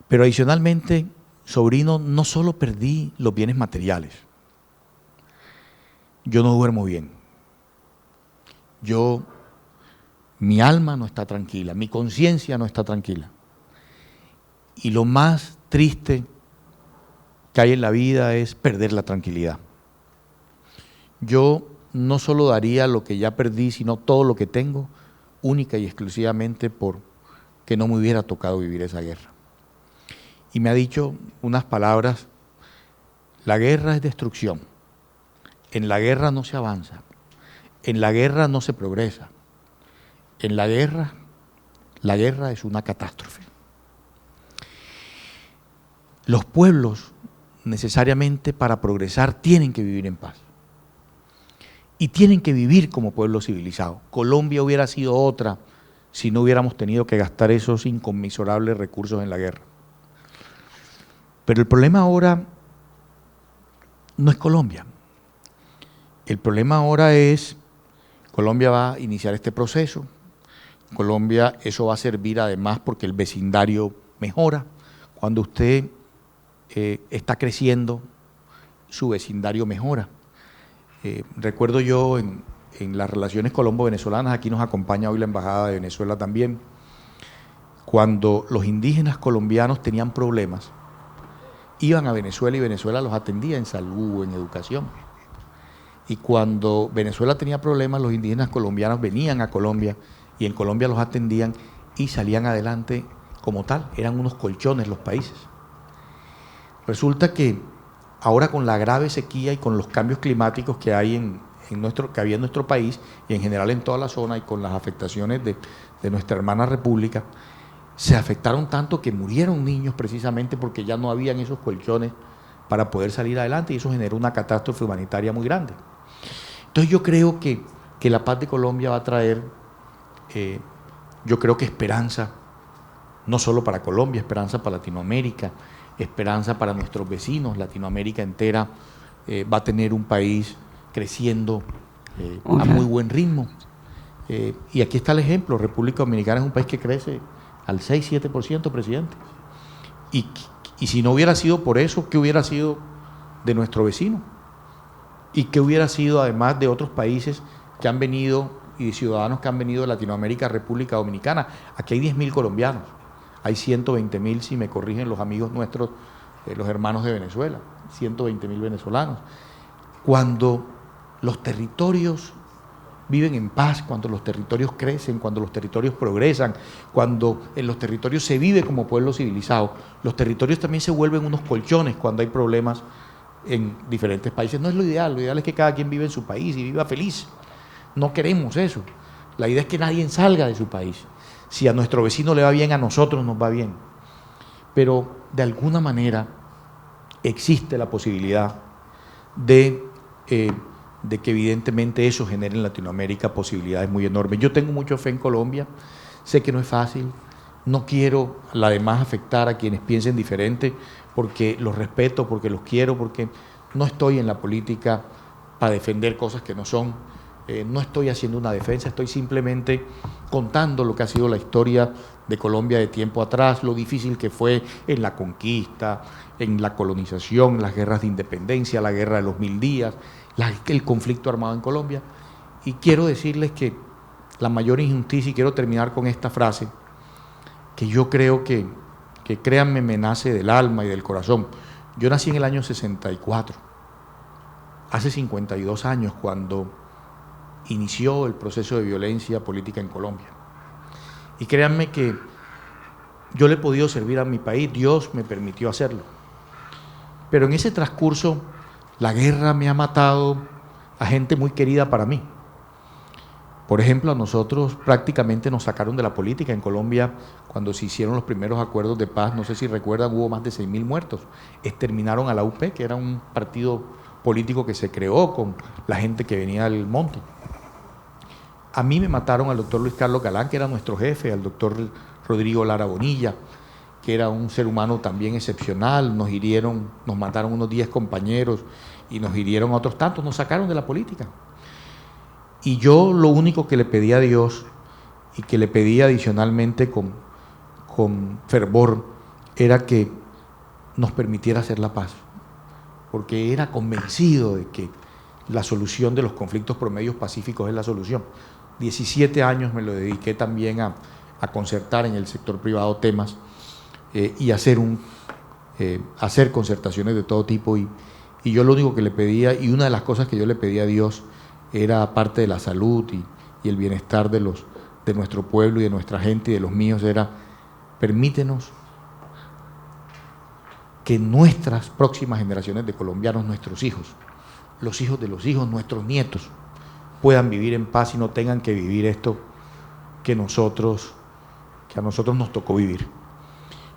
Pero adicionalmente, sobrino, no solo perdí los bienes materiales, yo no duermo bien. Mi alma no está tranquila, mi conciencia no está tranquila. Y lo más triste que hay en la vida es perder la tranquilidad. Yo no solo daría lo que ya perdí, sino todo lo que tengo, única y exclusivamente por que no me hubiera tocado vivir esa guerra. Y me ha dicho unas palabras, la guerra es destrucción, en la guerra no se avanza, en la guerra no se progresa, en la guerra es una catástrofe. Los pueblos necesariamente para progresar tienen que vivir en paz y tienen que vivir como pueblo civilizado. Colombia hubiera sido otra si no hubiéramos tenido que gastar esos inconmiserables recursos en la guerra. Pero el problema ahora no es Colombia. El problema ahora es, Colombia va a iniciar este proceso, Colombia, eso va a servir además porque el vecindario mejora. Cuando usted está creciendo, su vecindario mejora. Recuerdo yo en las relaciones colombo-venezolanas, aquí nos acompaña hoy la Embajada de Venezuela también, cuando los indígenas colombianos tenían problemas, iban a Venezuela y Venezuela los atendía en salud, en educación. Y cuando Venezuela tenía problemas, los indígenas colombianos venían a Colombia y en Colombia los atendían y salían adelante como tal, eran unos colchones los países. Resulta que ahora con la grave sequía y con los cambios climáticos que hay que había en nuestro país y en general en toda la zona y con las afectaciones de nuestra hermana república, se afectaron tanto que murieron niños precisamente porque ya no habían esos colchones para poder salir adelante y eso generó una catástrofe humanitaria muy grande. Entonces yo creo que la paz de Colombia va a traer, yo creo que esperanza, no solo para Colombia, esperanza para Latinoamérica, esperanza para nuestros vecinos. Latinoamérica entera va a tener un país creciendo a muy buen ritmo. Y aquí está el ejemplo, República Dominicana es un país que crece al 6-7%, presidente. Y si no hubiera sido por eso, ¿qué hubiera sido de nuestro vecino? ¿Y qué hubiera sido además de otros países que han venido y de ciudadanos que han venido de Latinoamérica a República Dominicana? Aquí hay 10.000 colombianos. Hay 120.000, si me corrigen los amigos nuestros, los hermanos de Venezuela, 120.000 venezolanos. Cuando los territorios viven en paz, cuando los territorios crecen, cuando los territorios progresan, cuando en los territorios se vive como pueblo civilizado, los territorios también se vuelven unos colchones cuando hay problemas en diferentes países. No es lo ideal es que cada quien vive en su país y viva feliz. No queremos eso. La idea es que nadie salga de su país. Si a nuestro vecino le va bien, a nosotros nos va bien. Pero de alguna manera existe la posibilidad de que evidentemente eso genere en Latinoamérica posibilidades muy enormes. Yo tengo mucha fe en Colombia, sé que no es fácil, no quiero además afectar a quienes piensen diferente, porque los respeto, porque los quiero, porque no estoy en la política para defender cosas que no son, no estoy haciendo una defensa, estoy simplemente contando lo que ha sido la historia de Colombia de tiempo atrás, lo difícil que fue en la conquista, en la colonización, las guerras de independencia, la guerra de los 1000 días, el conflicto armado en Colombia. Y quiero decirles que la mayor injusticia, y quiero terminar con esta frase, que yo creo que créanme, me nace del alma y del corazón. Yo nací en el año 64, hace 52 años, cuando inició el proceso de violencia política en Colombia. Y créanme que yo le he podido servir a mi país, Dios me permitió hacerlo. Pero en ese transcurso, la guerra me ha matado a gente muy querida para mí. Por ejemplo, a nosotros prácticamente nos sacaron de la política en Colombia cuando se hicieron los primeros acuerdos de paz. No sé si recuerdan, hubo más de 6.000 muertos. Exterminaron a la UP, que era un partido político que se creó con la gente que venía del monte. A mí me mataron al doctor Luis Carlos Galán, que era nuestro jefe, al doctor Rodrigo Lara Bonilla, que era un ser humano también excepcional. Nos hirieron, nos mataron unos 10 compañeros y nos hirieron a otros tantos, nos sacaron de la política. Y yo lo único que le pedí a Dios, y que le pedí adicionalmente con fervor, era que nos permitiera hacer la paz, porque era convencido de que la solución de los conflictos por medios pacíficos es la solución. 17 años me lo dediqué también a concertar en el sector privado temas y hacer concertaciones de todo tipo, y yo lo único que le pedía, y una de las cosas que yo le pedía a Dios, era, aparte de la salud y el bienestar de nuestro pueblo y de nuestra gente y de los míos, era: permítenos que nuestras próximas generaciones de colombianos, nuestros hijos, los hijos de los hijos, nuestros nietos, puedan vivir en paz y no tengan que vivir esto que a nosotros nos tocó vivir.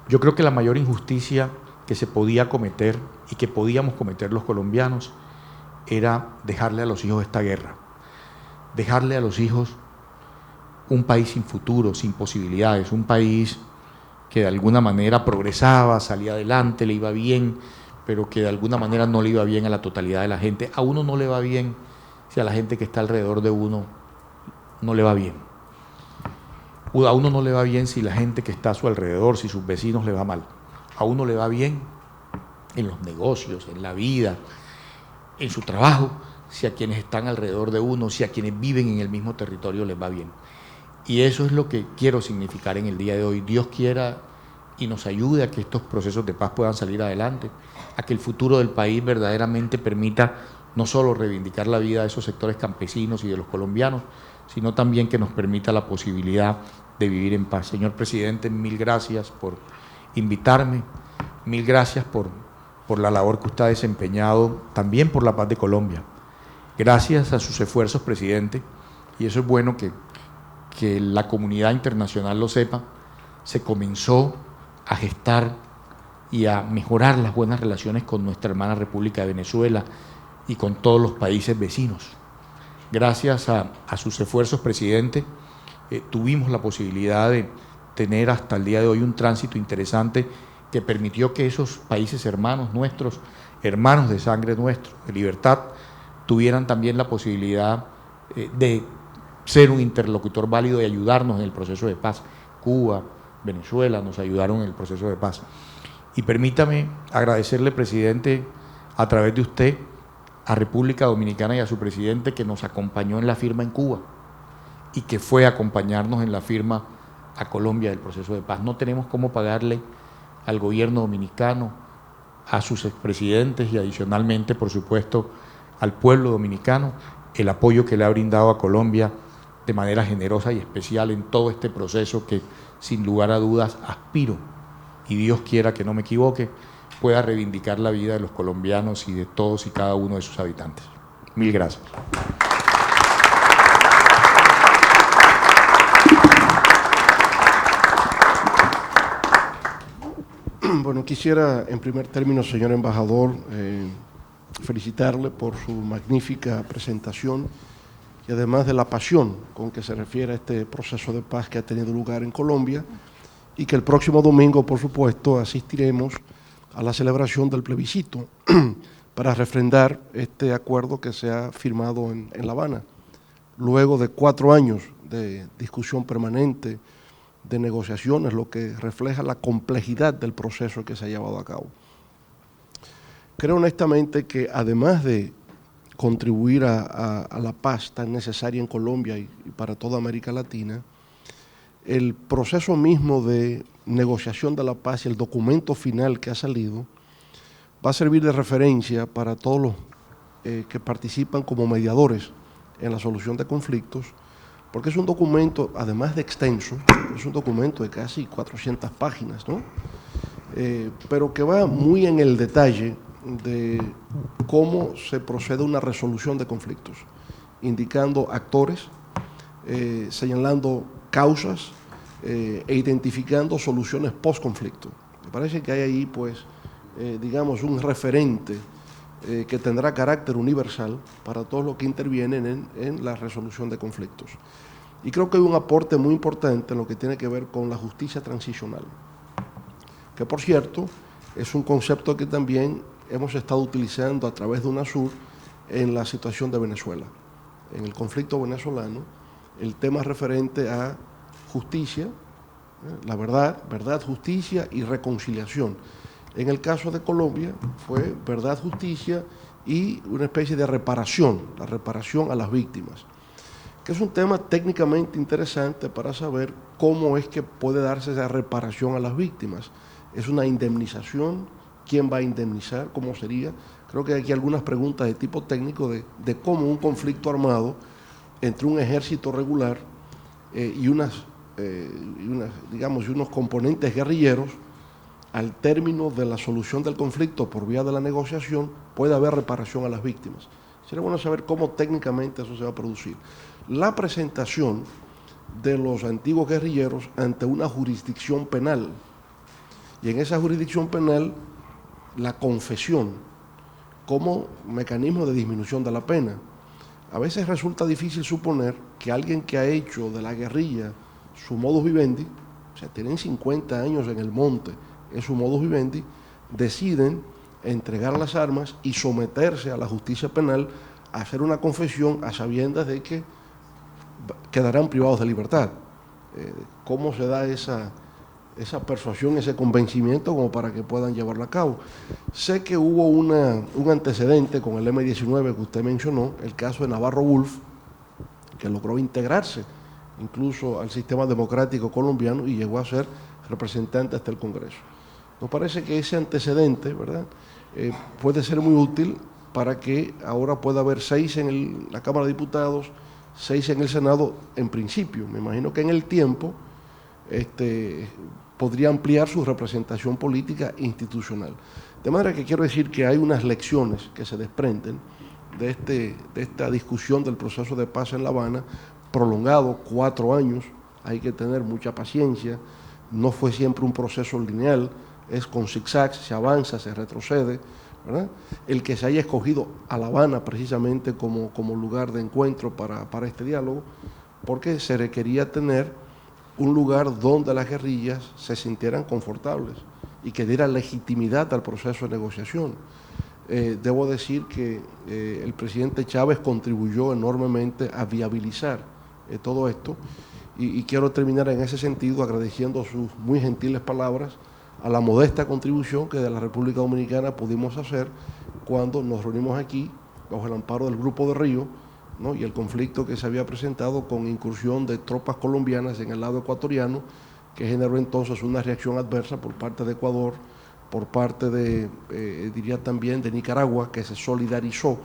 Yo creo que la mayor injusticia que se podía cometer y que podíamos cometer los colombianos era dejarle a los hijos esta guerra, dejarle a los hijos un país sin futuro, sin posibilidades, un país que de alguna manera progresaba, salía adelante, le iba bien, pero que de alguna manera no le iba bien a la totalidad de la gente. A uno no le va bien si a la gente que está alrededor de uno no le va bien. A uno no le va bien si la gente que está a su alrededor, si sus vecinos le va mal. A uno le va bien en los negocios, en la vida, en su trabajo, si a quienes están alrededor de uno, si a quienes viven en el mismo territorio les va bien. Y eso es lo que quiero significar en el día de hoy. Dios quiera y nos ayude a que estos procesos de paz puedan salir adelante, a que el futuro del país verdaderamente permita no solo reivindicar la vida de esos sectores campesinos y de los colombianos, sino también que nos permita la posibilidad de vivir en paz. Señor presidente, mil gracias por invitarme, mil gracias por la labor que usted ha desempeñado, también por la paz de Colombia. Gracias a sus esfuerzos, presidente, y eso es bueno que la comunidad internacional lo sepa, se comenzó a gestar y a mejorar las buenas relaciones con nuestra hermana República de Venezuela y con todos los países vecinos. Gracias a sus esfuerzos, presidente, tuvimos la posibilidad de tener hasta el día de hoy un tránsito interesante que permitió que esos países hermanos nuestros, hermanos de sangre nuestro, de libertad, tuvieran también la posibilidad de ser un interlocutor válido y ayudarnos en el proceso de paz. Cuba, Venezuela nos ayudaron en el proceso de paz. Y permítame agradecerle, presidente, a través de usted, a República Dominicana y a su presidente, que nos acompañó en la firma en Cuba y que fue a acompañarnos en la firma a Colombia del proceso de paz. No tenemos cómo pagarle al gobierno dominicano, a sus expresidentes y adicionalmente, por supuesto, al pueblo dominicano, el apoyo que le ha brindado a Colombia de manera generosa y especial en todo este proceso que, sin lugar a dudas, aspiro, y Dios quiera que no me equivoque, pueda reivindicar la vida de los colombianos y de todos y cada uno de sus habitantes. Mil gracias. Bueno, quisiera en primer término, señor embajador, felicitarle por su magnífica presentación y además de la pasión con que se refiere a este proceso de paz que ha tenido lugar en Colombia, y que el próximo domingo, por supuesto, asistiremos a la celebración del plebiscito para refrendar este acuerdo que se ha firmado en La Habana, luego de 4 años de discusión permanente, de negociaciones, lo que refleja la complejidad del proceso que se ha llevado a cabo. Creo honestamente que además de contribuir a la paz tan necesaria en Colombia y para toda América Latina, el proceso mismo de negociación de la paz y el documento final que ha salido va a servir de referencia para todos los que participan como mediadores en la solución de conflictos, porque es un documento, además de extenso, es un documento de casi 400 páginas, ¿no? Pero que va muy en el detalle de cómo se procede a una resolución de conflictos, indicando actores, señalando causas e identificando soluciones post-conflicto. Me parece que hay ahí, pues, digamos, un referente que tendrá carácter universal para todos los que intervienen en la resolución de conflictos. Y creo que hay un aporte muy importante en lo que tiene que ver con la justicia transicional, que por cierto es un concepto que también hemos estado utilizando a través de UNASUR en la situación de Venezuela. En el conflicto venezolano, el tema referente a justicia, la verdad, justicia y reconciliación. En el caso de Colombia fue verdad, justicia y una especie de reparación, la reparación a las víctimas, que es un tema técnicamente interesante para saber cómo es que puede darse esa reparación a las víctimas. ¿Es una indemnización? ¿Quién va a indemnizar? ¿Cómo sería? Creo que hay aquí algunas preguntas de tipo técnico de cómo un conflicto armado entre un ejército regular y unos componentes guerrilleros, al término de la solución del conflicto por vía de la negociación, puede haber reparación a las víctimas. Sería bueno saber cómo técnicamente eso se va a producir. La presentación de los antiguos guerrilleros ante una jurisdicción penal, y en esa jurisdicción penal la confesión como mecanismo de disminución de la pena. A veces resulta difícil suponer que alguien que ha hecho de la guerrilla su modus vivendi, o sea, tienen 50 años en el monte, es su modus vivendi, deciden entregar las armas y someterse a la justicia penal a hacer una confesión a sabiendas de que quedarán privados de libertad. ¿Cómo se da esa persuasión, ese convencimiento como para que puedan llevarlo a cabo? Sé que hubo un antecedente con el M-19 que usted mencionó, el caso de Navarro Wolf, que logró integrarse incluso al sistema democrático colombiano y llegó a ser representante hasta el Congreso. Nos parece que ese antecedente, ¿verdad?, puede ser muy útil para que ahora pueda haber 6 en la Cámara de Diputados, 6 en el Senado en principio. Me imagino que en el tiempo podría ampliar su representación política institucional. De manera que quiero decir que hay unas lecciones que se desprenden de esta discusión del proceso de paz en La Habana, prolongado 4 años, hay que tener mucha paciencia, no fue siempre un proceso lineal, es con zigzags, se avanza, se retrocede, ¿verdad? El que se haya escogido a La Habana precisamente como lugar de encuentro para este diálogo, porque se requería tener un lugar donde las guerrillas se sintieran confortables y que diera legitimidad al proceso de negociación. Debo decir que el presidente Chávez contribuyó enormemente a viabilizar todo esto y quiero terminar en ese sentido agradeciendo sus muy gentiles palabras a la modesta contribución que de la República Dominicana pudimos hacer cuando nos reunimos aquí bajo el amparo del Grupo de Río, ¿no?, y el conflicto que se había presentado con incursión de tropas colombianas en el lado ecuatoriano, que generó entonces una reacción adversa por parte de Ecuador, por parte de, diría también, de Nicaragua, que se solidarizó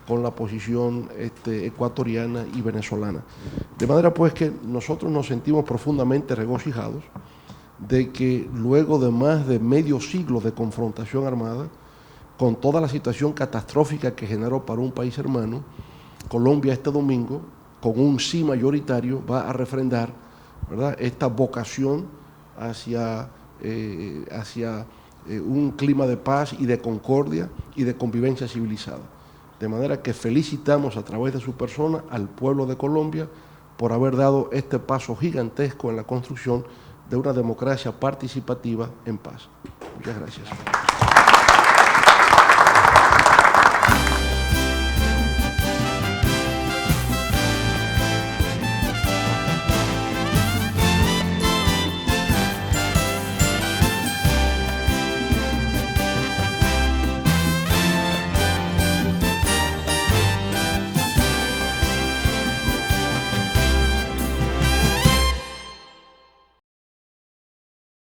con la posición ecuatoriana y venezolana. De manera pues que nosotros nos sentimos profundamente regocijados de que luego de más de medio siglo de confrontación armada, con toda la situación catastrófica que generó para un país hermano, Colombia este domingo, con un sí mayoritario, va a refrendar, ¿verdad?, esta vocación hacia un clima de paz y de concordia y de convivencia civilizada. De manera que felicitamos a través de su persona al pueblo de Colombia por haber dado este paso gigantesco en la construcción de una democracia participativa en paz. Muchas gracias.